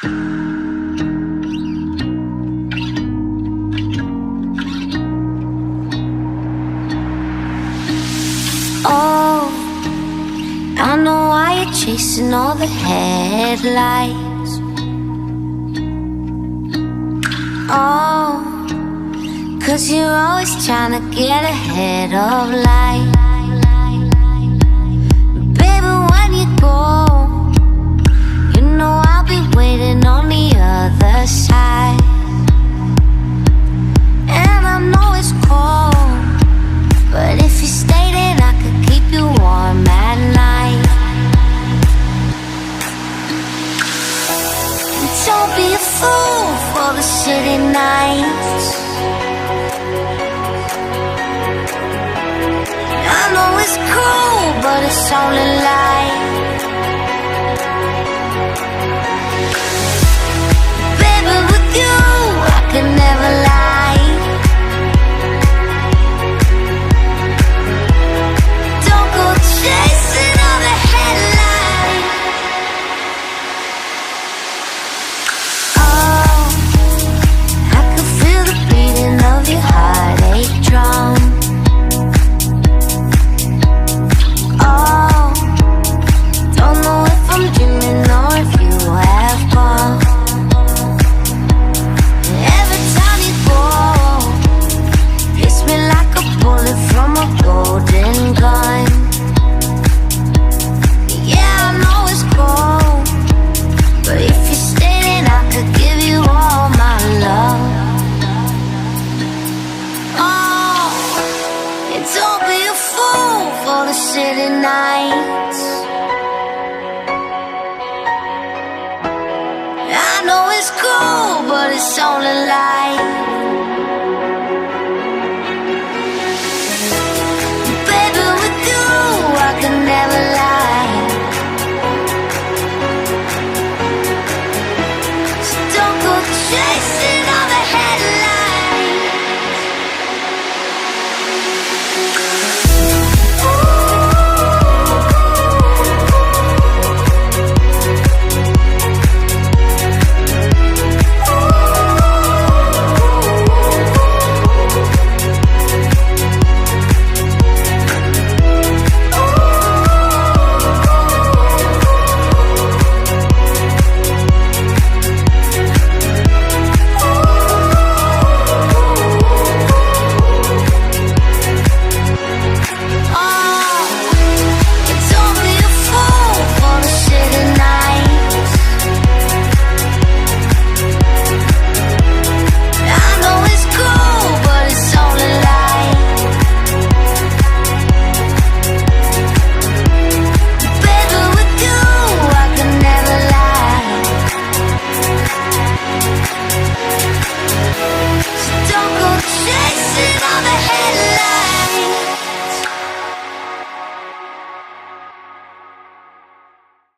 Oh, I know why you're chasing all the headlights. Oh, 'cause you're always trying to get ahead of life. Baby, when you go, you know I'll be waiting on the other side. And I know it's cold, but if you stay, then I could keep you warm at night. And don't be a fool for the city nights. I know it's cool, but it's only light. Baby, with you, I could never lie. Don't go chasing all the headlights. Oh, I could feel the beating of your heartache drum. Oh, don't know if I'm dreaming or if you have gone. Every time you go, hits me like a bullet from a golden gun. Yeah, I know it's cold, but if you stay, then I could give you all my love. Oh, and don't be a fool for the city nights. I know it's cool, but it's only light.